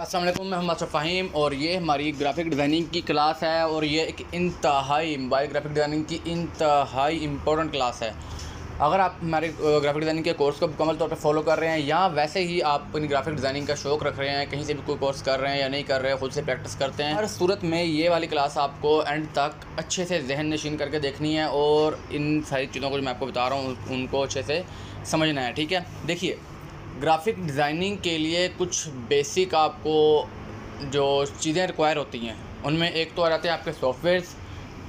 अस्सलाम वालेकुम, मैं मोहम्मद फ़हीम और ये हमारी ग्राफिक डिज़ाइनिंग की क्लास है और ये एक इंतहाई मोबाइल ग्राफिक डिज़ाइनिंग की इंतहाई इम्पोर्टेंट क्लास है। अगर आप हमारे ग्राफिक डिज़ाइनिंग के कोर्स को मुकम्मल तौर पे फॉलो कर रहे हैं या वैसे ही आप अपनी ग्राफिक डिज़ाइनिंग का शौक़ रख रहे हैं, कहीं से भी कोई कोर्स कर रहे हैं या नहीं कर रहे हैं, ख़ुद से प्रैक्टिस करते हैं, हर सूरत में ये वाली क्लास आपको एंड तक अच्छे से जहन नशीन करके देखनी है और इन सारी चीज़ों को जो मैं आपको बता रहा हूँ उनको अच्छे से समझना है। ठीक है, देखिए ग्राफिक डिज़ाइनिंग के लिए कुछ बेसिक आपको जो चीज़ें रिक्वायर होती हैं उनमें एक तो आ जाते हैं आपके सॉफ्टवेयर्स,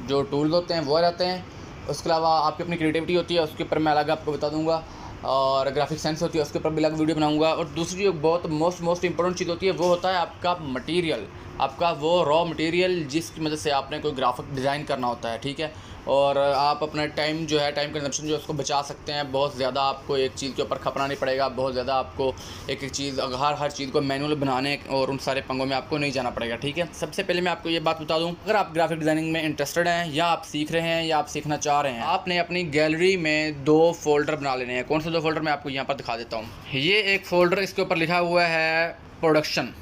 जो टूल्स होते हैं वो आ जाते हैं। उसके अलावा आपकी अपनी क्रिएटिविटी होती है, उसके ऊपर मैं अलग आपको बता दूंगा, और ग्राफिक सेंस होती है उसके ऊपर भी अलग वीडियो बनाऊंगा। और दूसरी जो बहुत मोस्ट इंपॉर्टेंट चीज़ होती है वो होता है आपका मटेरियल, आपका वो रॉ मटेरियल जिसकी मदद से आपने कोई ग्राफिक डिज़ाइन करना होता है। ठीक है, और आप अपना टाइम जो है, टाइम कंजप्शन जो है उसको बचा सकते हैं। बहुत ज़्यादा आपको एक चीज़ के ऊपर खपना नहीं पड़ेगा, बहुत ज़्यादा आपको एक चीज़ हर चीज़ को मैनुअल बनाने और उन सारे पंगों में आपको नहीं जाना पड़ेगा। ठीक है, सबसे पहले मैं आपको ये बात बता दूं, अगर आप ग्राफिक डिज़ाइनिंग में इंटरेस्टेड हैं या आप सीख रहे हैं या आप सीखना चाह रहे हैं, आपने अपनी गैलरी में 2 फोल्डर बना लेने हैं। कौन से 2 फोल्डर मैं आपको यहाँ पर दिखा देता हूँ। ये एक फ़ोल्डर, इसके ऊपर लिखा हुआ है प्रोडक्शन।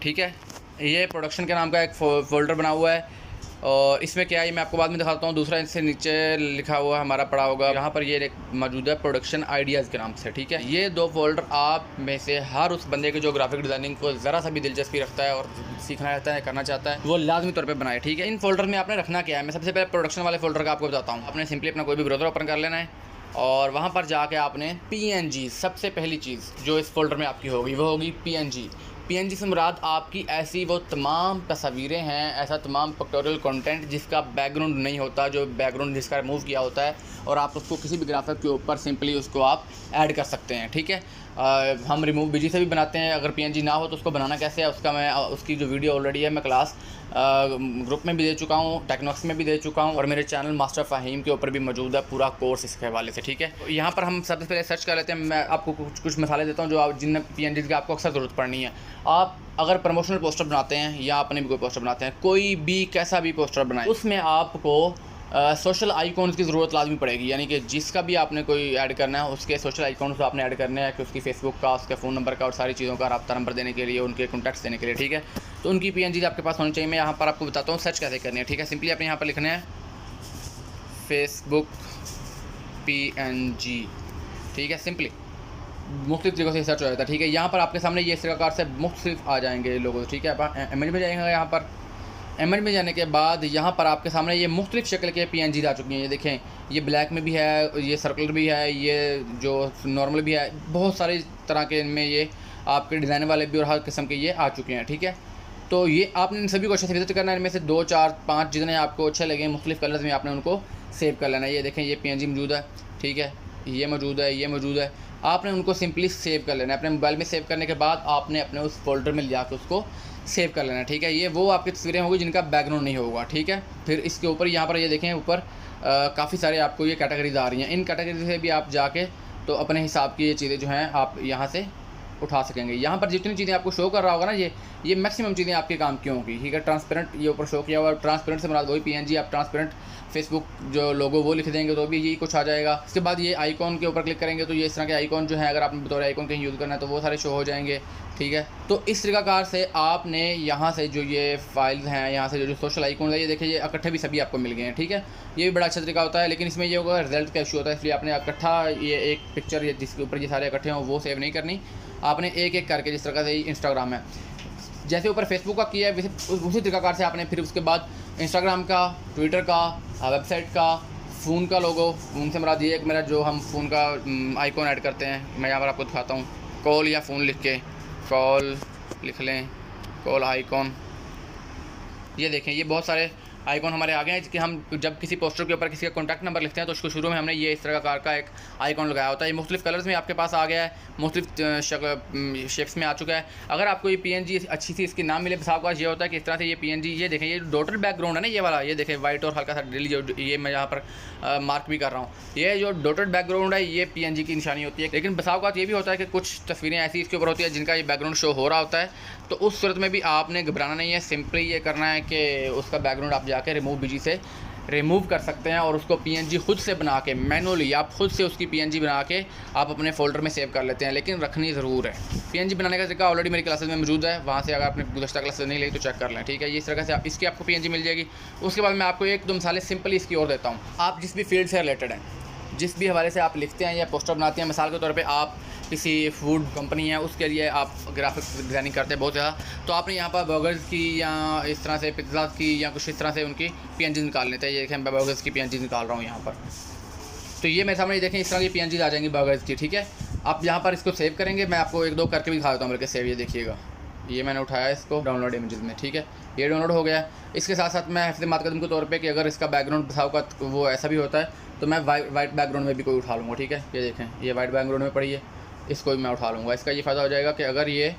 ठीक है, ये प्रोडक्शन के नाम का एक फ़ोल्डर बना हुआ है और इसमें क्या है ये मैं आपको बाद में दिखाता हूँ। दूसरा इससे नीचे लिखा हुआ हमारा पड़ा होगा, यहाँ पर ये मौजूद है प्रोडक्शन आइडियाज़ के नाम से। ठीक है, ये 2 फोल्डर आप में से हर उस बंदे के जो ग्राफिक डिज़ाइनिंग को ज़रा सा भी दिलचस्पी रखता है और सीखना रहता है, करना चाहता है, वो लाजमी तौर पर बनाए। ठीक है, इन फोल्डर में आपने रखना क्या है, मैं सबसे पहले प्रोडक्शन वाले फोल्डर का आपको बताता हूँ। आपने सिंपली अपना कोई भी ब्राउज़र ओपन कर लेना है और वहाँ पर जाके आपने PNG, सबसे पहली चीज़ जो इस फोल्डर में आपकी होगी वो होगी PNG से मुराद आपकी ऐसी वो तमाम तस्वीरें हैं, ऐसा तमाम पिक्टोरियल कंटेंट जिसका बैकग्राउंड नहीं होता, जो बैकग्राउंड जिसका रिमूव किया होता है और आप उसको किसी भी ग्राफिक के ऊपर सिंपली उसको आप ऐड कर सकते हैं। ठीक है, हम रिमूव BG से भी बनाते हैं। अगर PNG ना हो तो उसको बनाना कैसे है उसका मैं उसकी जो वीडियो ऑलरेडी है मैं क्लास ग्रुप में भी दे चुका हूँ, टेक्नोक्स में भी दे चुका हूँ और मेरे चैनल मास्टर फ़हीम के ऊपर भी मौजूद है पूरा कोर्स इसके हवाले से। ठीक है, तो यहाँ पर हम सबसे पहले सर्च कर लेते हैं। मैं आपको कुछ मसाले देता हूँ जो आप जिन PNG की आपको अक्सर ज़रूरत पड़नी है। आप अगर प्रमोशनल पोस्टर बनाते हैं या अपने भी कोई पोस्टर बनाते हैं, कोई भी कैसा भी पोस्टर बनाएं, उसमें आपको सोशल आइकॉन्स की ज़रूरत लाजमी पड़ेगी, यानी कि जिसका भी आपने कोई ऐड करना है उसके सोशल आइकॉन्स आपने ऐड करने हैं, कि उसकी फेसबुक का, उसके फ़ोन नंबर का और सारी चीज़ों का रब्ता नंबर देने के लिए, उनके कॉन्टैक्ट्स देने के लिए। ठीक है, तो उनकी PNG आपके पास होनी चाहिए। मैं यहाँ पर आपको बताता हूँ सर्च कैसे करनी है। ठीक है, सिंपली आपने यहाँ पर लिखना है फेसबुक PNG। ठीक है, सिंपली मुख्तलिफ तरीक़ों से सर्च हो जाता है। ठीक है, यहाँ पर आपके सामने ये इस प्रकार से मुख्तलिफ आ जाएंगे लोगों। ठीक है, आप इमेज में जाएंगे, यहाँ पर इमेज में जाने के बाद यहाँ पर आपके सामने ये मुख्तलिफ शक्ल के PNG आ चुकी हैं। ये देखें, ये ब्लैक में भी है, ये सर्कुलर भी है, ये जो नॉर्मल भी है, बहुत सारी तरह के इनमें ये आपके डिज़ाइन वाले भी और हर किस्म के ये आ चुके हैं। ठीक है, तो ये आपने इन सभी को अच्छे से विजिट करना है। इनमें से 2, 4, 5 जितने आपको अच्छे लगे मुख्तलिफ कलर्स में आपने उनको सेव कर लेना है। ये देखें, ये PNG मौजूद है। ठीक है, ये मौजूद है, ये मौजूद है, आपने उनको सिंपली सेव कर लेना है। अपने मोबाइल में सेव करने के बाद आपने अपने उस फोल्डर में ले जाकर उसको सेव कर लेना है। ठीक है, ये वो आपकी तस्वीरें होगी जिनका बैकग्राउंड नहीं होगा। ठीक है, फिर इसके ऊपर यहाँ पर ये देखें ऊपर काफ़ी सारे आपको ये कैटेगरीज आ रही हैं। इन कैटेगरी से भी आप जाके तो अपने हिसाब की ये चीज़ें जो हैं आप यहाँ से उठा सकेंगे। यहाँ पर जितनी चीज़ें आपको शो कर रहा होगा ना, ये मैक्सिमम चीज़ें आपके काम की होंगी। ठीक है, ट्रांसपेरेंट ये ऊपर शो किया हुआ है, ट्रांसपेरेंट से मुराद वही PNG, आप ट्रांसपेरेंट फेसबुक जो लोगो वो लिख देंगे तो भी यही कुछ आ जाएगा। इसके बाद ये आइकॉन के ऊपर क्लिक करेंगे तो ये इस तरह के आइकॉन जो है, अगर आपने बतौर आइकॉन कहीं यूज़ करना है तो वो सारे शो हो जाएंगे। ठीक है, तो इस तरीक़ाकार से आपने यहाँ से जो ये फाइल्स हैं, यहाँ से जो सोशल आइकॉन है, ये देखिए ये इकट्ठे भी सभी आपको मिल गए हैं। ठीक है, ये भी बड़ा अच्छा तरीका होता है, लेकिन इसमें ये होगा रिजल्ट का इशू होता है, इसलिए आपने इकट्ठा ये एक पिक्चर जिसके ऊपर ये सारे इकट्ठे हों वो सेव नहीं करनी, आपने एक एक करके, जिस तरह से इंस्टाग्राम है जैसे ऊपर फेसबुक का किया है वैसे उसी तरीक़ाकार से आपने फिर उसके बाद इंस्टाग्राम का, ट्विटर का, वेबसाइट का, फ़ोन का लोगो, फ़ोन से मुराद ये एक मेरा जो हम फ़ोन का आइकॉन ऐड करते हैं, मैं यहाँ पर आपको दिखाता हूँ। कॉल या फ़ोन लिख के कॉल लिख लें, कॉल आइकॉन, ये देखें ये बहुत सारे आइकॉन हमारे आ गए हैं कि हम जब किसी पोस्टर के ऊपर किसी का कॉन्टैक्ट नंबर लिखते हैं तो उसको शुरू में हमने ये इस तरह का एक आइकॉन लगाया होता है। ये मुख्तलिफ कलर्स में आपके पास आ गया है, मुख्तलिफ शेप्स में आ चुका है। अगर आपको ये PNG अच्छी सी इसकी नाम मिले, साफ बात ये होता है कि इस तरह से ये PNG, ये देखें ये डॉटेड बैकग्राउंड है ना, ये वाला, ये देखें वाइट और हल्का सा ड्रिल, जो ये मैं यहाँ पर मार्क भी कर रहा हूँ, ये जो डॉटेड बैकग्राउंड है ये PNG की निशानी होती है। लेकिन साफ बात ये भी होता है कि कुछ तस्वीरें ऐसी इसके ऊपर होती है जिनका ये बैकग्राउंड शो हो रहा होता है, तो उस सूरत में भी आपने घबराना नहीं है। सिंपली ये करना है कि उसका बैकग्राउंड आप जाके रिमूव BG से रिमूव कर सकते हैं और उसको पीएनजी खुद से बना के मैनुअली आप खुद से उसकी पीएनजी बना के आप अपने फ़ोल्डर में सेव कर लेते हैं, लेकिन रखनी ज़रूर है। पीएनजी बनाने का तरीका ऑलरेडी मेरी क्लासेस में मौजूद है, वहाँ से अगर आपने गुज़श्ता क्लासेस नहीं ली तो चेक कर लें, ठीक है। इस तरह से इसकी आपको पीएनजी मिल जाएगी। उसके बाद मैं आपको एक दो मिसालें सिंपली इसकी और देता हूँ। आप जिस भी फील्ड से रिलेटेड हैं, जिस भी हवाले से आप लिखते हैं या पोस्टर बनाते हैं, मिसाल के तौर पे आप किसी फूड कंपनी है उसके लिए आप ग्राफिक डिज़ाइनिंग करते हैं बहुत ज़्यादा, तो आपने यहाँ पर बर्गर्स की या इस तरह से पिज़्ज़ा की या कुछ इस तरह से उनकी पीएनजी निकाल लेते हैं। ये देखें मैं बर्गर्स की पीएनजी निकाल रहा हूँ यहाँ पर, तो ये मेरे सामने देखें इस तरह की पीएनजी आ जाएंगी बर्गर्स की, ठीक है। आप यहाँ पर इसको सेव करेंगे, मैं आपको एक दो करके भी दिखा देता हूँ बल्कि सेव। ये देखिएगा, ये मैंने उठाया इसको डाउनलोड इमेजेस में, ठीक है, ये डाउनलोड हो गया। इसके साथ साथ मैं हिफ्ज़ मातकदम के तौर पे कि अगर इसका बैकग्राउंड बसाव का वो ऐसा भी होता है तो मैं वाइट बैकग्राउंड में भी कोई उठा लूँगा, ठीक है। ये देखें ये वाइट बैकग्राउंड में पड़ी है, इसको भी मैं उठा लूँगा। इसका ये फ़ायदा हो जाएगा कि अगर ये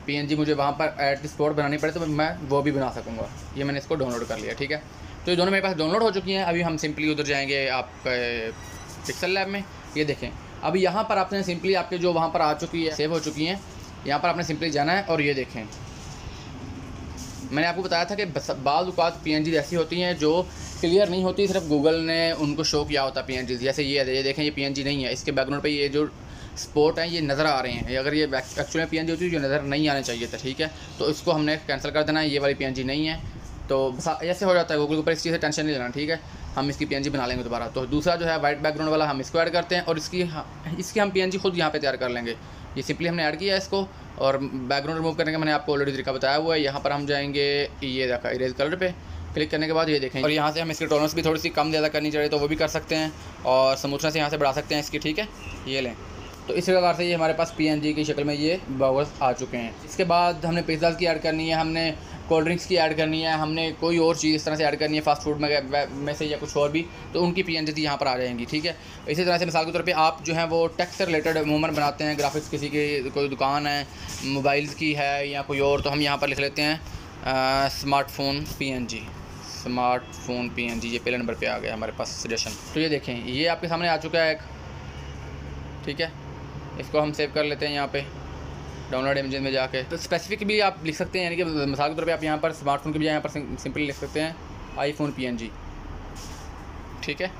पीएनजी मुझे वहाँ पर एट स्पॉट बनानी पड़े तो मैं वो भी बना सकूँगा। ये मैंने इसको डाउनलोड कर लिया, ठीक है। तो ये दोनों मेरे पास डाउनलोड हो चुकी हैं। अभी हम सिंपली उधर जाएंगे आप पिक्सल लैब में। ये देखें अभी यहाँ पर आपने सिंपली आपके जो वहाँ पर आ चुकी है सेव हो चुकी हैं, यहाँ पर आपने सिंपली जाना है और ये देखें मैंने आपको बताया था कि बाज़ औक़ात पीएनजी ऐसी होती हैं जो क्लियर नहीं होती, सिर्फ गूगल ने उनको शो किया होता है पीएनजी। जैसे ये देखें ये पीएनजी नहीं है, इसके बैकग्राउंड पे ये जो स्पॉट हैं ये नज़र आ रहे हैं। अगर ये एक्चुअली में पीएनजी होती है जो नज़र नहीं आने चाहिए था, ठीक है। तो इसको हमने कैंसिल कर देना है, ये वाली पीएनजी नहीं है। तो ऐसे हो जाता है गूगल के ऊपर, इस चीज़ से टेंशन नहीं लेना, ठीक है। हम इसकी पीएनजी बना लेंगे दोबारा। तो दूसरा जो है वाइट बैकग्राउंड वाला हम इसको ऐड करते हैं और इसकी हम पीएनजी खुद यहाँ पे तैयार कर लेंगे। ये सिंपली हमने ऐड किया है इसको, और बैकग्राउंड रिमूव करने का मैंने आपको ऑलरेडी तरीका बताया हुआ है। यहाँ पर हम जाएंगे, ये देखा इरेज कलर पे क्लिक करने के बाद ये देखें, और यहाँ से हम इसकी टोलरेंस भी थोड़ी सी कम ज़्यादा करनी चाहिए तो वो भी कर सकते हैं, और स्मूथनेस यहाँ से बढ़ा सकते हैं इसकी, ठीक है। ये लें, तो इस प्रकार से ये हमारे पास पीएनजी की शक्ल में ये बर्गर्स आ चुके हैं। इसके बाद हमने पिज़्ज़ाज़ की ऐड करनी है, हमने कोल्ड ड्रिंक्स की ऐड करनी है, हमने कोई और चीज़ इस तरह से ऐड करनी है फास्ट फूड में से या कुछ और भी, तो उनकी पीएनजी यहाँ पर आ जाएंगी, ठीक है। इसी तरह से मिसाल के तौर पे आप जो है वो टेक से रिलेटेड अमूमन बनाते हैं, ग्राफिक्स किसी की कोई दुकान है, मोबाइल्स की है या कोई और, तो हम यहाँ पर लिख लेते हैं स्मार्टफोन पीएनजी, स्मार्टफोन पीएनजी। ये पहले नंबर पे आ गया हमारे पास सजेशन। तो ये देखें ये आपके सामने आ चुका है एक, ठीक है। इसको हम सेव कर लेते हैं यहाँ पे डाउनलोड इमेजेस में जाके। तो स्पेसिफिक भी आप लिख सकते हैं, यानी कि मिसाल के तौर पे आप यहाँ पर स्मार्टफोन की बजाय यहाँ पर सिंपली लिख सकते हैं आईफोन पीएनजी, ठीक है।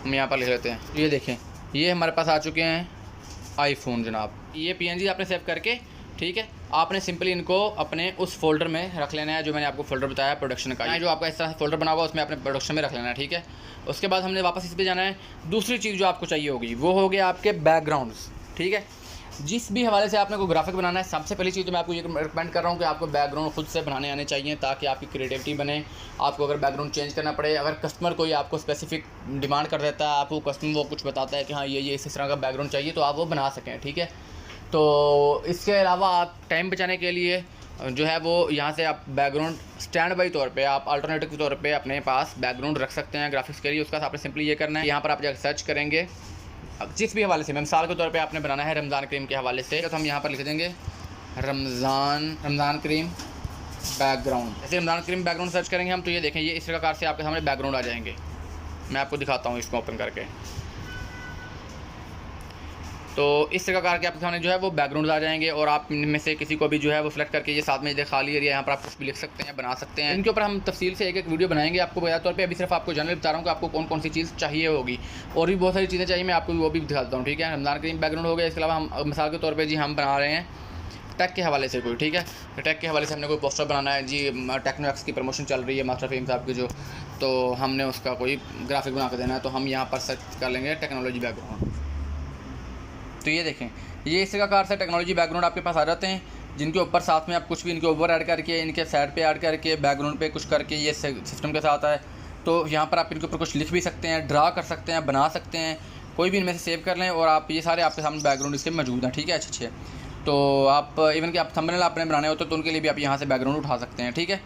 हम यहाँ पर लिख लेते हैं। ये देखें ये हमारे पास आ चुके हैं आईफोन जनाब। ये पीएनजी आपने सेव करके, ठीक है, आपने सिंपली इनको अपने उस फोल्डर में रख लेना है जो मैंने आपको फोल्डर बताया प्रोडक्शन का, जो आपका इस तरह से फोल्डर बना हुआ उसमें अपने प्रोडक्शन में रख लेना है, ठीक है। उसके बाद हमने वापस इस पर जाना है। दूसरी चीज़ जो आपको चाहिए होगी वो हो गया आपके बैकग्राउंड्स, ठीक है। जिस भी हवाले से आपने कोई ग्राफिक बनाना है, सबसे पहली चीज़ तो मैं आपको ये रिकमेंड कर रहा हूँ कि आपको बैकग्राउंड खुद से बनाने आने चाहिए, ताकि आपकी क्रिएटिविटी बने। आपको अगर बैकग्राउंड चेंज करना पड़े, अगर कस्टमर कोई आपको स्पेसिफिक डिमांड कर देता है, आपको कस्टमर वो कुछ बताता है कि हाँ ये इस तरह का बैकग्राउंड चाहिए, तो आप वो बना सकें, ठीक है। तो इसके अलावा आप टाइम बचाने के लिए जो है वो यहाँ से आप बैकग्राउंड स्टैंड बाई तौर पे आप अल्टरनेटिव के तौर पे अपने पास बैकग्राउंड रख सकते हैं ग्राफिक्स के लिए। उसका आपने सिंपली ये करना है, यहाँ पर आप जाकर सर्च करेंगे जिस भी हवाले से, मिसाल के तौर पे आपने बनाना है रमज़ान क्रीम के हवाले से, तो हम यहाँ पर लिख देंगे रमज़ान क्रीम बैकग्राउंड। ऐसे रमज़ान क्रीम बैकग्राउंड सर्च करेंगे हम, तो ये देखें ये इस प्रकार से आपके सामने बैकग्राउंड आ जाएंगे। मैं आपको दिखाता हूँ इसको ओपन करके। तो इस प्रकार के आपके सामने जो है वो बैकग्राउंड आ जाएंगे, और आप इनमें से किसी को भी जो है वो सिलेक्ट करके ये साथ में खाली एरिया यहाँ पर आप कुछ भी लिख सकते हैं, बना सकते हैं। इनके ऊपर हम तफसील से एक एक वीडियो बनाएंगे आपको बता तौर पे। अभी सिर्फ आपको जनरल बता रहा हूँ कि आपको कौन कौन सी चीज़ चाहिए होगी, और भी बहुत सारी चीज़ें चाहिए, मैं आपको वो भी दिखा देता हूँ, ठीक है। रमज़ान क्रीम बैकग्राउंड हो गया। इसके अलावा हम मिसाल के तौर पर जी हम बना रहे हैं टेक के हवाले से कोई, ठीक है। टेक के हवाले से हमने कोई पोस्टर बनाना है जी, टेक्नोएक्स की प्रमोशन चल रही है मास्टर फहीम साहब की जो, तो हमने उसका कोई ग्राफिक बना कर देना है, तो हम यहाँ पर सर्च कर लेंगे टेक्नोलॉजी बैकग्राउंड। तो ये देखें ये इस प्रकार से टेक्नोलॉजी बैकग्राउंड आपके पास आ जाते हैं, जिनके ऊपर साथ में आप कुछ भी इनके ऊपर ऐड करके, इनके साइड पे ऐड करके, बैकग्राउंड पे कुछ करके ये सिस्टम के साथ है। तो यहाँ पर आप इनके ऊपर कुछ लिख भी सकते हैं, ड्रा कर सकते हैं, बना सकते हैं, कोई भी इनमें से सेव कर लें, और आप ये सारे आपके सामने बैकग्राउंड इसके मौजूद हैं, ठीक है। अच्छे तो आप इवन कि आप थंबनेल अपने बनाने होते हैं तो उनके लिए भी आप यहाँ से बैकग्राउंड उठा सकते हैं, ठीक है।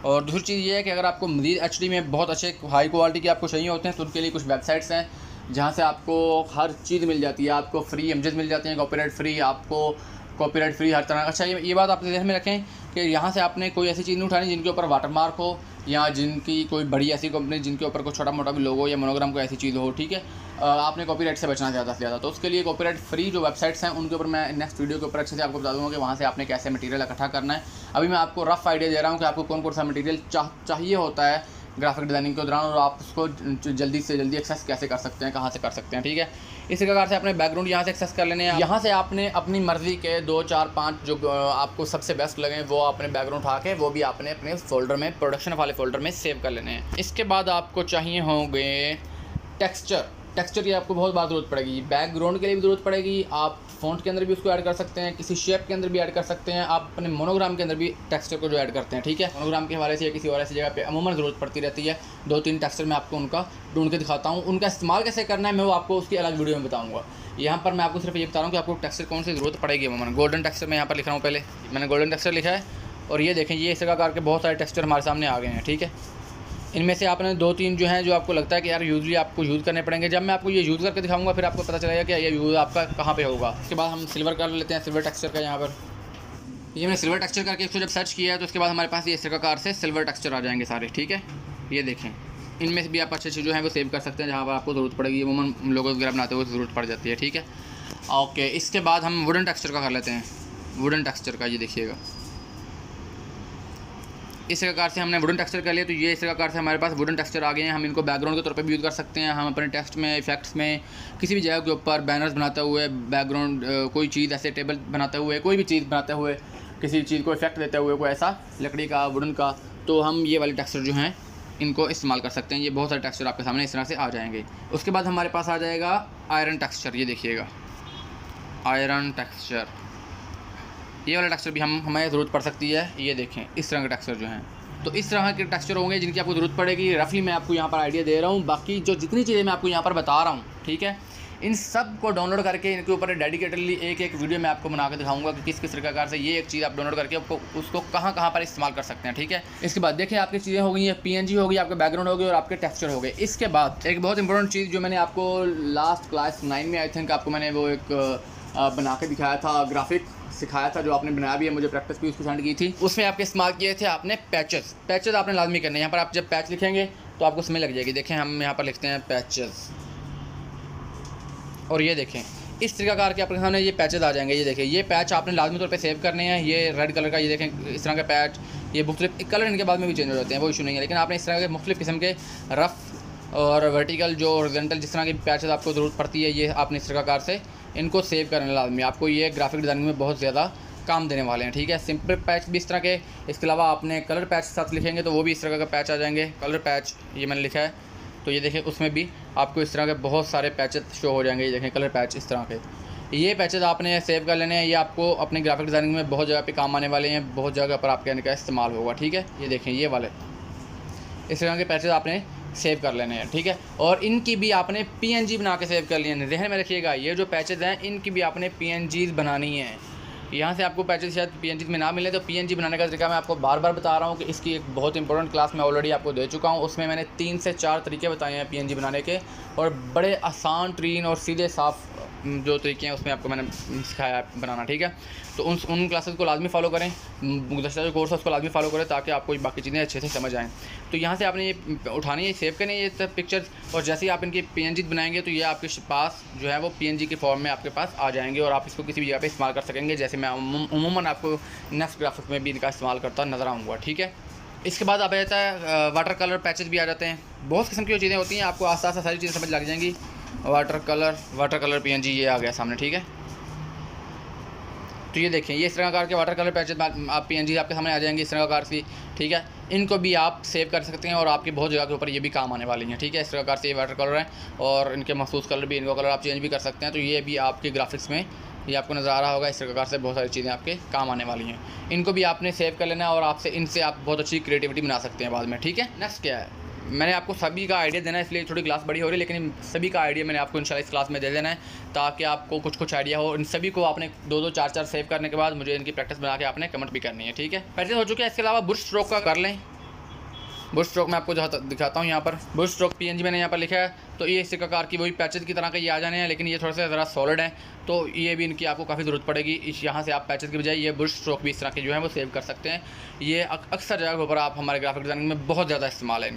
और दूसरी चीज़ ये है कि अगर आपको मज़ीद HD में बहुत अच्छे हाई क्वालिटी के आपको चाहिए होते हैं, तो उनके लिए कुछ वेबसाइट्स हैं जहाँ से आपको हर चीज़ मिल जाती है। आपको फ्री इमेजेस मिल जाते हैं, कॉपीराइट फ्री, आपको कॉपीराइट फ्री हर तरह। अच्छा ये बात आप ध्यान में रखें कि यहाँ से आपने कोई ऐसी चीज़ नहीं उठानी जिनके ऊपर वाटरमार्क हो, या जिनकी कोई बड़ी ऐसी कंपनी जिनके ऊपर कोई छोटा मोटा भी लोगो या मोनोग्राम कोई ऐसी चीज़ हो, ठीक है। आपने कॉपीराइट से बचना ज़्यादा से ज़्यादा, तो उसके लिए कॉपीराइट फ्री जो वेबसाइट्स हैं उनके ऊपर मैं नेक्स्ट वीडियो के ऊपर अच्छे से आपको बता दूँगा कि वहाँ से आपने कैसे मटीरियल इकट्ठा करना है। अभी मैं आपको रफ़ आइडिया दे रहा हूँ कि आपको कौन कौन सा मटीरियल चाहिए होता है ग्राफिक डिज़ाइनिंग के दौरान और आप उसको जल्दी से जल्दी एक्सेस कैसे कर सकते हैं, कहाँ से कर सकते हैं। ठीक है, इसी प्रकार से अपने बैकग्राउंड यहाँ से एक्सेस कर लेने हैं। यहाँ से आपने अपनी मर्ज़ी के 2, 4, 5 जो आपको सबसे बेस्ट लगे वो अपने बैकग्राउंड उठा के वो भी आपने अपने फोल्डर में, प्रोडक्शन वाले फोल्डर में सेव कर लेने हैं। इसके बाद आपको चाहिए होंगे टेक्सचर की आपको बहुत बार ज़रूरत पड़ेगी, बैकग्राउंड के लिए भी ज़रूरत पड़ेगी, आप फ़ॉन्ट के अंदर भी उसको ऐड कर सकते हैं, किसी शेप के अंदर भी ऐड कर सकते हैं, आप अपने मोनोग्राम के अंदर भी टेक्सचर को जो ऐड करते हैं। ठीक है, मोनोग्राम के हवाले से या किसी और ऐसी जगह पे अमूमन ज़रूरत पड़ती रहती है। 2-3 टेक्सचर मैं आपको उनका ढूंढ के दिखाता हूँ, उनका इस्तेमाल कैसे करना है मैं वो आपको उसकी अलग वीडियो में बताऊँगा। यहाँ पर मैं आपको सिर्फ ये बता रहा हूँ कि आपको टेक्सचर कौन सी ज़रूरत पड़ेगी। अमूमन गोल्डन टेक्सचर मैं यहाँ पर लिख रहा हूँ, पहले मैंने गोल्डन टेक्सचर लिखा है और ये देखें ये इस प्रकार के बहुत सारे टेक्सचर हमारे सामने आ गए हैं। ठीक है, इनमें से आपने 2-3 जो हैं जो आपको लगता है कि यार यूजली आपको यूज़ करने पड़ेंगे, जब मैं आपको ये यूज़ करके दिखाऊंगा फिर आपको पता चलेगा कि ये यूज़ आपका कहाँ पे होगा। उसके बाद हम सिल्वर कर लेते हैं, सिल्वर टेक्सचर का। यहाँ पर ये मैंने सिल्वर टेक्सचर करके इसको जब सर्च किया है तो उसके बाद हमारे पास ये इस प्रकार से सिल्वर टेक्सचर आ जाएंगे सारे। ठीक है, ये देखें इनमें से भी आप अच्छे जो हैं वो सेव कर सकते हैं जहाँ पर आपको ज़रूरत पड़ेगी। अमूमन लोगो वगैरह बनाते हुए ज़रूरत पड़ जाती है। ठीक है, ओके, इसके बाद हम वुडन टेक्सचर का कर लेते हैं। वुडन टेक्सचर का ये देखिएगा इस प्रकार से हमने वुडन टेक्सचर कर लिया। तो ये इस प्रकार से हमारे पास वुडन टेक्सचर आ गए हैं। हम इनको बैकग्राउंड के तौर पे भी यूज़ कर सकते हैं। हम अपने टेक्स्ट में, इफेक्ट्स में, किसी भी जगह के ऊपर बैनर्स बनाते हुए, बैकग्राउंड कोई चीज़ ऐसे टेबल बनाते हुए, कोई भी चीज़ बनाते हुए, किसी चीज़ को इफेक्ट देते हुए, कोई ऐसा लकड़ी का, वुडन का, तो हम ये वाले टेक्सचर जो हैं इनको इस्तेमाल कर सकते हैं। ये बहुत सारे टेक्सचर आपके सामने इस तरह से आ जाएंगे। उसके बाद हमारे पास आ जाएगा आयरन टेक्सचर। ये देखिएगा आयरन टेक्सचर, ये वाला टेक्सचर भी हमें ज़रूरत पड़ सकती है। ये देखें इस तरह के टेक्सचर जो हैं, तो इस तरह के टेक्सचर होंगे जिनकी आपको ज़रूरत पड़ेगी। रफली मैं आपको यहाँ पर आइडिया दे रहा हूँ, बाकी जो जितनी चीज़ें मैं आपको यहाँ पर बता रहा हूँ, ठीक है, इन सब को डाउनलोड करके इनके ऊपर डेडिकेटली एक वीडियो मैं आपको बना के दिखाऊंगा कि किस प्रकार से ये एक चीज़ आप डाउनलोड करके आपको उसको कहाँ पर इस्तेमाल कर सकते हैं। ठीक है, इसके बाद देखिए आपकी चीज़ें हो गई हैं, PNG हो गई, आपके बैकग्राउंड हो गए और आपके टेक्सचर हो गए। इसके बाद एक बहुत इंपॉर्टेंट चीज़ जो मैंने आपको लास्ट क्लास 9 में आई थिंक आपको मैंने वो एक बना के दिखाया था, ग्राफिक सिखाया था, जो आपने बनाया भी है, मुझे प्रैक्टिस भी उसको सेंड की थी। उसमें आपके इस्तेमाल किए थे आपने पैचेस आपने लाजमी करने हैं। यहाँ पर आप जब पैच लिखेंगे तो आपको समझ लग जाएगी। देखें हम यहाँ पर लिखते हैं पैचेस और ये देखें इस तरीका के आपके सामने ये पैचेस आ जाएंगे। ये देखें ये पैच आपने लाजमी तौर पे सेव करने हैं। ये रेड कलर का, ये देखें इस तरह का पैच, ये मुख्तलिफ कलर इनके बाद में भी चेंज हो जाते हैं, वो इशू नहीं है, लेकिन आपने इस तरह के मुख्तलिफ किस्म के रफ़ और वर्टिकल जो हॉरिज़ॉन्टल जिस तरह की पैचेस आपको ज़रूरत पड़ती है, ये आपने इस प्रकार से इनको सेव करने लाजमी। आपको ये ग्राफिक डिज़ाइनिंग में बहुत ज़्यादा काम देने वाले हैं। ठीक है, सिंपल पैच भी इस तरह के, इसके अलावा आपने कलर पैच के साथ लिखेंगे तो वो भी इस तरह का पैच आ जाएंगे। कलर पैच ये मैंने लिखा है, तो ये देखें उसमें भी आपको इस तरह के बहुत सारे पैचेस शो हो जाएंगे। ये देखें कलर पैच इस तरह के, ये पैचेस आपने सेव कर लेने हैं। ये आपको अपने ग्राफिक डिज़ाइनिंग में बहुत जगह पे काम आने वाले हैं, बहुत जगह पर आपके इनका इस्तेमाल होगा। ठीक है, ये देखें ये वाले इस तरह के पैचेस आपने सेव कर लेने हैं। ठीक है, और इनकी भी आपने PNG बना के सेव कर लिए हैं। ध्यान में रखिएगा ये जो पैचेस हैं इनकी भी आपने PNGs बनानी है। यहाँ से आपको पैचेस शायद PNG में ना मिले तो PNG बनाने का तरीका मैं आपको बार बार बता रहा हूँ कि इसकी एक बहुत इंपॉर्टेंट क्लास मैं ऑलरेडी आपको दे चुका हूँ। उसमें मैंने 3 से 4 तरीके बताए हैं PNG बनाने के, और बड़े आसान ट्रीन और सीधे साफ जो तरीके हैं उसमें आपको मैंने सिखाया बनाना। ठीक है, तो उन क्लासेस को लाजमी फॉलो करें, गुज़श्ता जो कोर्स है उसको लाजमी फॉलो करें ताकि आपको बाकी चीज़ें अच्छे से समझ आएँ। तो यहाँ से आपने ये उठानी है, सेव करनी है ये पिक्चर्स, और जैसे ही आप इनकी PNG बनाएंगे तो ये आपके पास जो है वो PNG के फॉर्म में आपके पास आ जाएंगे और आप इसको किसी भी जगह पे इस्तेमाल कर सकेंगे, जैसे मैं उमूमन आपको नेक्स्ट ग्राफिक में भी इनका इस्तेमाल करता नज़र आऊँगा। ठीक है, इसके बाद आप आ जाता है वाटर कलर पैचेस भी आ जाते हैं। बहुत किस्म की चीज़ें होती हैं, आपको आस्ते आस्ते सारी चीज़ें समझ लग जाएंगी। वाटर कलर PNG ये आ गया सामने। ठीक है, तो ये देखें ये इस तरह के वाटर कलर पैचेस आप PNG आपके सामने आ जाएंगे इस तरह की। ठीक है, इनको भी आप सेव कर सकते हैं और आपकी बहुत जगह के ऊपर ये भी काम आने वाली हैं। ठीक है, इस प्रकार से ये वाटर कलर हैं और इनके मखसूस कलर भी, इनको कलर आप चेंज भी कर सकते हैं। तो ये भी आपके ग्राफिक्स में ये आपको नज़र आ रहा होगा। इस प्रकार से बहुत सारी चीज़ें आपके काम आने वाली हैं, इनको भी आपने सेव कर लेना और इनसे आप बहुत अच्छी क्रिएटिविटी बना सकते हैं बाद में। ठीक है, नेक्स्ट क्या है, मैंने आपको सभी का आइडिया देना है, इसलिए थोड़ी क्लास बड़ी हो रही है, लेकिन सभी का आइडिया मैंने आपको इंशाल्लाह इस क्लास में दे देना है ताकि आपको कुछ आइडिया हो। इन सभी को आपने 2-2, 4-4 सेव करने के बाद मुझे इनकी प्रैक्टिस बना के आपने कमेंट भी करनी है। ठीक है, प्रैक्टिस हो चुकी है। इसके अलावा ब्रश स्ट्रोक का कर लें। ब्रश स्ट्रोक मैं आपको दिखाता हूँ। यहाँ पर ब्रश स्ट्रोक PNG मैंने यहाँ पर लिखा है तो ये इस प्रकार की वही पैचेज की तरह का ये आ जाने हैं, लेकिन ये थोड़ा सा ज़रा सॉलिड है, तो ये भी इनकी आपको काफ़ी ज़रूरत पड़ेगी। इस यहाँ से आप पैचेज के बजाय ये बुश स्ट्रोक भी इस तरह के जो है वो सेव कर सकते हैं। ये अक्सर जगह के ऊपर आप हमारे ग्राफिक डिज़ाइनिंग में बहुत ज़्यादा इस्तेमाल है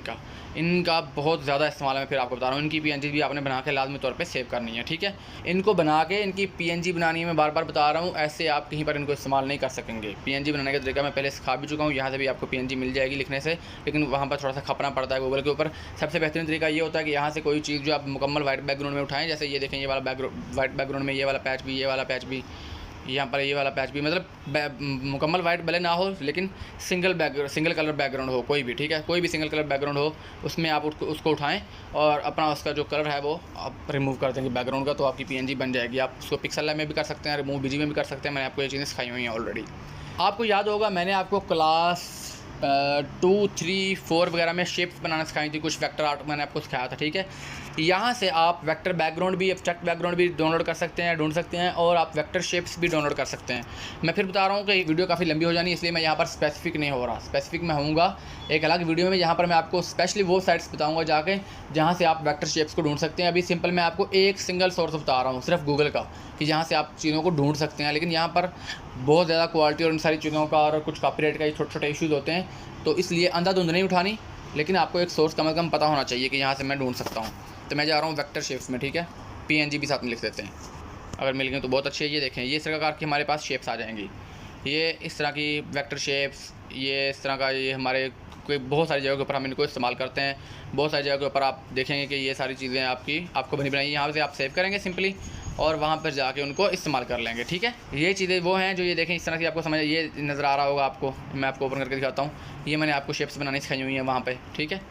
इनका बहुत ज़्यादा इस्तेमाल है। मैं फिर आपको बता रहा हूँ, इनकी PNG भी आपने बना के लाजमी तौर पे सेव करनी है, ठीक है। इनको बना के इनकी PNG बनानी है, मैं बार बार बता रहा हूँ, ऐसे आप कहीं पर इनको इस्तेमाल नहीं कर सकेंगे। PNG बनाने का तरीका मैं पहले सिखा भी चुका हूँ, यहाँ से भी आपको PNG मिल जाएगी लिखने से, लेकिन वहाँ पर थोड़ा सा खपना पड़ता है गूगल के ऊपर। सबसे बेहतरीन तरीका ये होता है कि यहाँ से कोई चीज़ जो आप मुकम्मल वाइट बैकग्राउंड में उठाएँ, जैसे ये देखें ये वाला वाइट बैकग्राउंड में ये वाला पैच भी, ये वाला पैच भी, यहाँ पर ये वाला पैच भी, मतलब मुकम्मल वाइट भले ना हो, लेकिन सिंगल कलर बैकग्राउंड हो कोई भी, ठीक है, कोई भी सिंगल कलर बैकग्राउंड हो, उसमें आप उसको उठाएं और अपना उसका जो कलर है वो आप रिमूव कर देंगे बैकग्राउंड का, तो आपकी PNG बन जाएगी। आप उसको पिक्सल लैब में भी कर सकते हैं, रिमूव BG में भी कर सकते हैं। मैंने आपको ये चीज़ें सिखाई हुई हैं ऑलरेडी। आपको याद होगा मैंने आपको क्लास 2, 3, 4 वगैरह में शेप्स बनाना सिखाई थी, कुछ वेक्टर आर्ट मैंने आपको सिखाया था, ठीक है। यहाँ से आप वेक्टर बैकग्राउंड भी, एब्स्ट्रैक्ट बैकग्राउंड भी डाउनलोड कर सकते हैं, ढूंढ सकते हैं, और आप वेक्टर शेप्स भी डाउनलोड कर सकते हैं। मैं फिर बता रहा हूँ कि वीडियो काफ़ी लंबी हो जानी, इसलिए मैं यहाँ पर स्पेसिफिक नहीं हो रहा। स्पेसिफिक मैं होऊंगा एक अलग वीडियो में, जहाँ पर मैं आपको स्पेशली वो साइट्स बताऊँगा जाके जहाँ से आप वेक्टर शेप्स को ढूंढ सकते हैं। अभी सिंपल मैं आपको एक सिंगल सोर्स बता रहा हूँ, सिर्फ गूगल का, कि जहाँ से आप चीज़ों को ढूंढ सकते हैं। लेकिन यहाँ पर बहुत ज़्यादा क्वालिटी और इन सारी चीज़ों का और कुछ कॉपीराइट का छोटे छोटे इशूज़ होते हैं, तो इसलिए अंधाधुंध नहीं उठानी, लेकिन आपको एक सोर्स कम से कम पता होना चाहिए कि यहाँ से मैं ढूंढ सकता हूँ। तो मैं जा रहा हूँ वेक्टर शेप्स में, ठीक है। PNG भी साथ में लिख देते हैं, अगर मिल गए तो बहुत अच्छी है। ये देखें, ये इस प्रकार की हमारे पास शेप्स आ जाएंगी, ये इस तरह की वेक्टर शेप्स, ये इस तरह का, ये हमारे कोई बहुत सारी जगह के ऊपर हम इनको इस्तेमाल करते हैं। बहुत सारी जगह के ऊपर आप देखेंगे कि ये सारी चीज़ें आपको बनी बनाई यहाँ से आप सेव करेंगे सिंपली, और वहाँ पर जाके उनको इस्तेमाल कर लेंगे, ठीक है। ये चीज़ें वो हैं जो ये देखें इस तरह की, आपको समझ ये नज़र आ रहा होगा आपको, मैं आपको ओपन करके दिखाता हूँ। ये मैंने आपको शेप्स बनानी सिखाई हुई हैं वहाँ पे, ठीक है।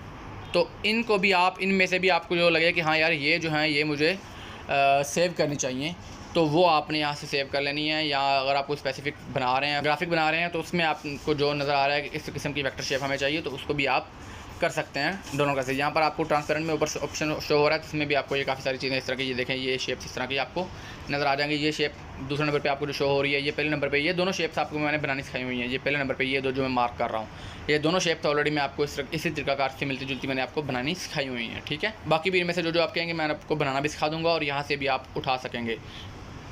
तो इनको भी आप, इनमें से भी आपको जो लगे कि हाँ यार ये जो हैं ये मुझे सेव करनी चाहिए, तो वो आपने यहाँ से सेव कर लेनी है। या अगर आपको स्पेसिफिक बना रहे हैं, ग्राफिक बना रहे हैं, तो उसमें आपको जो नज़र आ रहा है कि इस किस्म की वेक्टर शेप हमें चाहिए, तो उसको भी आप कर सकते हैं दोनों का से। यहाँ पर आपको ट्रांसपेरेंट में ऊपर ऑप्शन शो हो रहा है, जिसमें भी आपको ये काफ़ी सारी चीज़ें इस तरह की, ये देखें ये शेप्स इस तरह की आपको नज़र आ जाएंगी। ये शेप दूसरे नंबर पे आपको जो शो हो रही है, ये पहले नंबर पे, ये दोनों शेप्स आपको मैंने बनानी सिखाई हुई हैं। ये पहले नंबर पे ये दो जो मैं मार्क कर रहा हूँ, ये दोनों शेप्स ऑलरेडी मैं आपको इसी तरीकाकार से मिलती जुलती मैंने आपको बनानी सिखाई हुई हैं, ठीक है। बाकी भी इनमें से जो आप कहेंगे मैं आपको बनाना भी सिखा दूँगा, और यहाँ से भी आप उठा सकेंगे।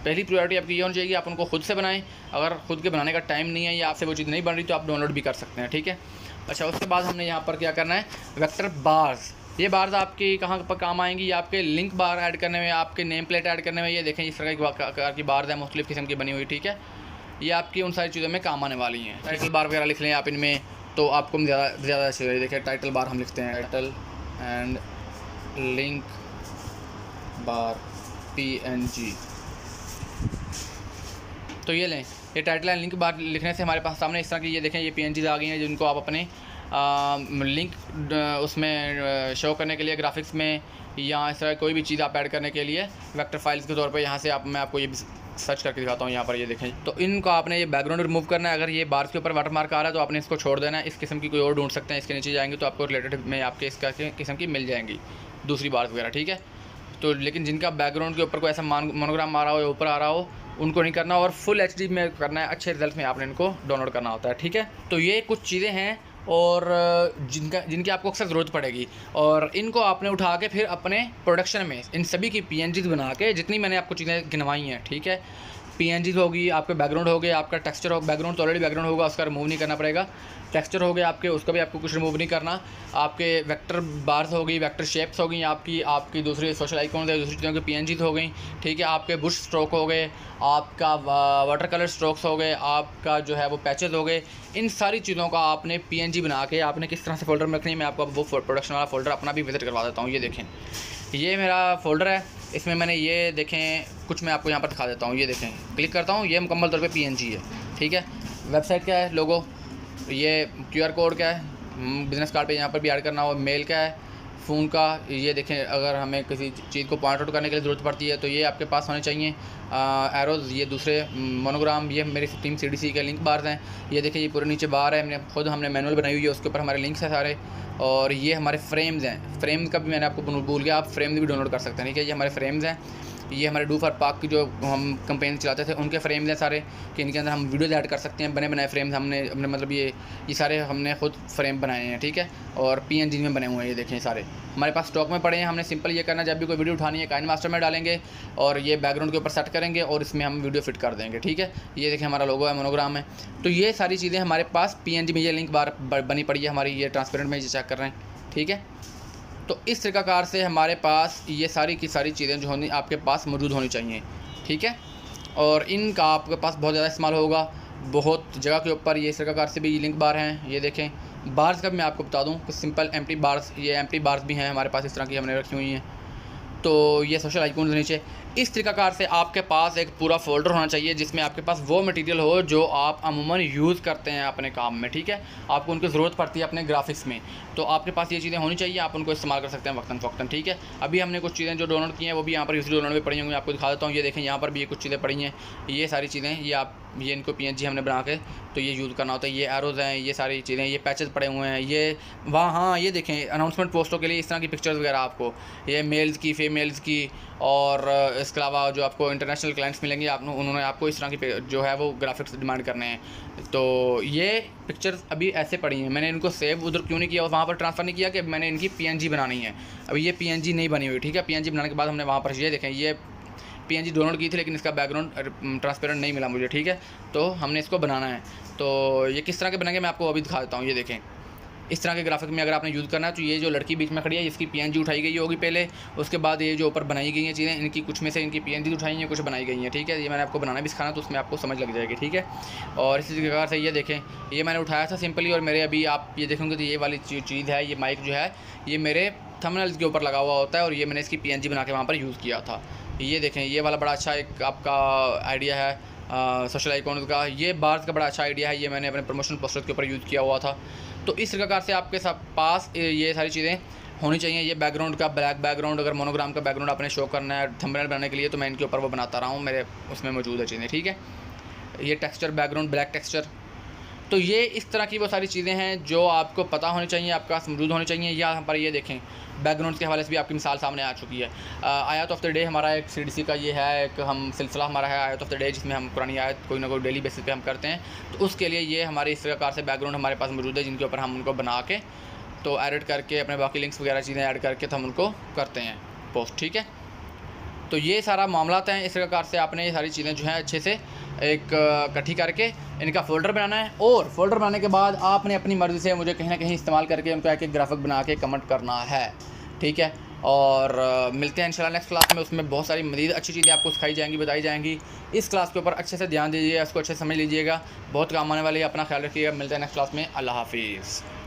पहली प्रायोरिटी आपकी ये होनी चाहिए कि आप उनको खुद से बनाएं। अगर खुद के बनाने का टाइम नहीं है या आपसे वो चीज़ नहीं बन रही, तो आप डाउनलोड भी कर सकते हैं, ठीक है। अच्छा, उसके बाद हमने यहाँ पर क्या करना है, वेक्टर बार्स। ये बार्स आपकी कहाँ पर काम आएंगी, ये आपके लिंक बार ऐड करने में, आपके नेम प्लेट ऐड करने में। ये देखें इस तरह की बार्स हैं, मुख्तलिफ़ किस्म की बनी हुई, ठीक है। ये आपकी उन सारी चीज़ों में काम आने वाली हैं। टाइटल बार वगैरह लिख लें आप इनमें, तो आपको ज़्यादा अच्छी लगेगी। देखिए टाइटल बार हम लिखते हैं, title and link bar PNG। तो ये लें, ये टाइटल एंड लिंक बार लिखने से हमारे पास सामने इस तरह की ये देखें ये PNGs आ गई हैं, जिनको आप अपने लिंक उसमें शो करने के लिए ग्राफिक्स में, या इस तरह कोई भी चीज़ आप ऐड करने के लिए वेक्टर फाइल्स के तौर पे यहाँ से मैं आपको ये सर्च करके दिखाता हूँ। यहाँ पर ये देखें, तो इनको आपने ये बैकग्राउंड रिमूव करना है। अगर ये बार्स के ऊपर वाटर मार्क आ रहा है तो आपने इसको छोड़ देना है। इस किस्म की कोई और ढूंढ सकते हैं, इसके नीचे जाएंगे तो आपको रिलेटेड में आपके इस किस्म की मिल जाएंगी दूसरी बार्स वगैरह, ठीक है। तो लेकिन जिनका बैकग्राउंड के ऊपर कोई ऐसा मोनोग्राम आ रहा हो या ऊपर आ रहा हो, उनको नहीं करना, और फुल HD में करना है, अच्छे रिजल्ट में आपने इनको डाउनलोड करना होता है, ठीक है। तो ये कुछ चीज़ें हैं और जिनकी आपको अक्सर ज़रूरत पड़ेगी, और इनको आपने उठा के फिर अपने प्रोडक्शन में इन सभी की PNGs बना के, जितनी मैंने आपको चीज़ें गिनवाई हैं, ठीक है। PNGs होगी, आपके बैकग्राउंड हो गए, आपका टेक्सचर हो, बैकग्राउंड तो ऑलरेडी बैकग्राउंड होगा, उसका रिमूव नहीं करना पड़ेगा। टेक्सचर हो गए आपके, उसका भी आपको कुछ रिमूव नहीं करना। आपके वेक्टर बार्स हो गई, वेक्टर शेप्स हो गई, आपकी दूसरी सोशल आइकॉन है, दूसरी चीज़ों की PNGs हो गई, ठीक है। आपके बुश स्ट्रोक हो गए, आपका वाटर कलर स्ट्रोक्स हो गए, आपका जो है वो पैचेस हो गए। इन सारी चीज़ों का आपने PNG बना के आपने किस तरह से फ़ोल्डर में रखनी है, मैं आपको वो प्रोडक्शन वाला फ़ोल्डर अपना भी विजिट करवा देता हूँ। ये देखें, ये मेरा फ़ोल्डर है, इसमें मैंने ये देखें कुछ मैं आपको यहाँ पर दिखा देता हूँ। ये देखें, क्लिक करता हूँ, ये मुकम्मल तौर पे PNG है, ठीक है। वेबसाइट क्या है, लोगो, ये QR कोड क्या है, बिज़नेस कार्ड पे यहाँ पर भी ऐड करना हो, मेल क्या है, फ़ोन का, ये देखें अगर हमें किसी चीज़ को पॉइंट आउट करने के लिए ज़रूरत पड़ती है तो ये आपके पास होने चाहिए। एरोज़, ये दूसरे मोनोग्राम, ये मेरी टीम CDC के लिंक बार्स हैं। ये देखें, ये पूरे नीचे बार है, हमने मैनुअल बनाई हुई है, उसके ऊपर हमारे लिंक्स हैं सारे। और ये हमारे फ्रेम्स हैं, फ्रेम्स का भी मैंने आपको भूल गया, आप फ्रेम्स भी डाउनलोड कर सकते हैं, ठीक है। ये हमारे फ्रेम्स हैं, ये हमारे डू फॉर पाक की जो हम कंपेन चलाते थे उनके फ्रेम्स हैं सारे, कि इनके अंदर हम वीडियोज़ ऐड कर सकते हैं। बने बनाए फ्रेम्स हमने मतलब ये सारे हमने खुद फ्रेम बनाए हैं, ठीक है, और PNG में बने हुए हैं। ये देखें सारे हमारे पास स्टॉक में पड़े हैं। हमने सिंपल ये करना, जब भी कोई वीडियो उठानी है काइनमास्टर में डालेंगे और ये बैकग्राउंड के ऊपर सेट करेंगे और इसमें हम वीडियो फिट कर देंगे, ठीक है। ये देखें हमारा लोगो है, मोनोग्राम है। तो ये सारी चीज़ें हमारे पास PNG में ये लिंक बार बनी पड़ी है हमारी, ये ट्रांसपेरेंट में ये चेक कर रहे हैं, ठीक है। तो इस तरीक़ाकार से हमारे पास ये सारी की सारी चीज़ें जो होनी आपके पास मौजूद होनी चाहिए, ठीक है। और इनका आपके पास बहुत ज़्यादा इस्तेमाल होगा बहुत जगह के ऊपर। ये इस तरीक़ाकार से भी लिंक बार हैं, ये देखें। बार्स का भी मैं आपको बता दूं कि सिंपल एम्प्टी बार्स, ये एम्प्टी बार्स भी हैं हमारे पास, इस तरह की हमने रखी हुई हैं। तो ये सोशल आइकॉन्स नीचे इस तरीक़ाकार से आपके पास एक पूरा फ़ोल्डर होना चाहिए जिसमें आपके पास वो मटेरियल हो जो आप अमूमन यूज़ करते हैं अपने काम में, ठीक है। आपको उनकी ज़रूरत पड़ती है अपने ग्राफिक्स में, तो आपके पास ये चीज़ें होनी चाहिए, आप उनको इस्तेमाल कर सकते हैं वक्तन फ़वक्तन, ठीक है। अभी हमने कुछ चीज़ें जो डाउनलोड की हैं वो भी यहाँ पर यूज़ डाउनलोड में पड़ी होंगी, आपको दिखा देता हूँ। ये देखें यहाँ पर भी ये कुछ चीज़ें पड़ी हैं, ये सारी चीज़ें ये इनको PNG हमने बना के तो ये यूज़ करना होता है। ये एरोज़ हैं, ये सारी चीज़ें, ये पैचेस पड़े हुए हैं, ये वहाँ हाँ ये देखें अनाउंसमेंट पोस्टों के लिए इस तरह की पिक्चर्स वगैरह आपको, ये मेल्स की, फीमेल्स की, और इसके अलावा जो आपको इंटरनेशनल क्लाइंट्स मिलेंगे उन्होंने आपको इस तरह की जो है वो ग्राफिक्स डिमांड करने हैं। तो ये पिक्चर्स अभी ऐसे पड़ी हैं, मैंने इनको सेव उधर क्यों नहीं किया और वहाँ पर ट्रांसफ़र नहीं किया कि मैंने इनकी PNG बनानी है। अभी ये PNG नहीं बनी हुई, ठीक है। PNG बनाने के बाद हमने वहाँ पर ये देखें ये PNG डाउनलोड की थी, लेकिन इसका बैकग्राउंड ट्रांसपेरेंट नहीं मिला मुझे, ठीक है। तो हमने इसको बनाना है। तो ये किस तरह के बनेंगे मैं आपको अभी दिखा देता हूँ। ये देखें इस तरह के ग्राफिक में अगर आपने यूज़ करना है तो ये जो लड़की बीच में खड़ी है इसकी PNG उठाई गई होगी पहले, उसके बाद ये जो ऊपर बनाई गई हैं चीज़ें इनकी कुछ में से इनकी PNG उठाई हैं, कुछ बनाई गई हैं, ठीक है। ये मैंने आपको बनाना भी सिखाना तो उसमें आपको समझ लग जाएगी, ठीक है। और इसी प्रकार से ये देखें ये मैंने उठाया था सिंपली, और मेरे अभी आप ये देखेंगे तो ये वाली चीज़ है, ये माइक जो है ये मेरे थंबनेल्स के ऊपर लगा हुआ होता है और ये मैंने इसकी PNG बना के वहाँ पर यूज़ किया था। ये देखें ये वाला बड़ा अच्छा एक आपका आइडिया है सोशल आइकॉन का। ये बार्स का बड़ा अच्छा आइडिया है, ये मैंने अपने प्रमोशनल पोस्टर के ऊपर यूज़ किया हुआ था। तो इस प्रकार से आपके पास ये सारी चीज़ें होनी चाहिए। ये बैकग्राउंड का ब्लैक बैकग्राउंड, अगर मोनोग्राम का बैकग्राउंड आपने शो करना है थंबनेल बनाने के लिए तो मैं इनके ऊपर वो बनाता रहा हूँ, मेरे उसमें मौजूद है चीज़ें, ठीक है। ये टेक्सचर बैकग्राउंड ब्लैक टेक्सचर, तो ये इस तरह की वो सारी चीज़ें हैं जो आपको पता होनी चाहिए, आपके पास मौजूद होनी चाहिए। यहाँ पर ये देखें बैकग्राउंड के हवाले से भी आपकी मिसाल सामने आ चुकी है। आयत ऑफ द डे हमारा एक CDC का ये है, एक हम सिलसिला हमारा है आयत ऑफ द डे, जिसमें हम पुरानी आयत कोई ना कोई डेली बेसिस पे हम करते हैं। तो उसके लिए ये हमारे इस प्रकार से बैकग्राउंड हमारे पास मौजूद है जिनके ऊपर हम उनको बना के तो एडिट करके अपने बाकी लिंक्स वगैरह चीज़ें ऐड करके तो हम उनको करते हैं पोस्ट, ठीक है। तो ये सारा मामला हैं। इस प्रकार से आपने ये सारी चीज़ें जो हैं अच्छे से एक इकट्ठी करके इनका फ़ोल्डर बनाना है, और फ़ोल्डर बनाने के बाद आपने अपनी मर्ज़ी से मुझे कहीं ना कहीं इस्तेमाल करके उनको एक ग्राफिक बना के कमेंट करना है, ठीक है। और मिलते हैं इंशाल्लाह नेक्स्ट क्लास में, उसमें बहुत सारी मज़ीद अच्छी चीज़ें आपको सिखाई जाएंगी, बताई जाएंगी। इस क्लास के ऊपर अच्छे से ध्यान दीजिएगा, इसको अच्छे से समझ लीजिएगा, बहुत काम आने वाली है। अपना ख्याल रखिएगा, मिलते हैं नेक्स्ट क्लास में। अल्लाह हाफिज़।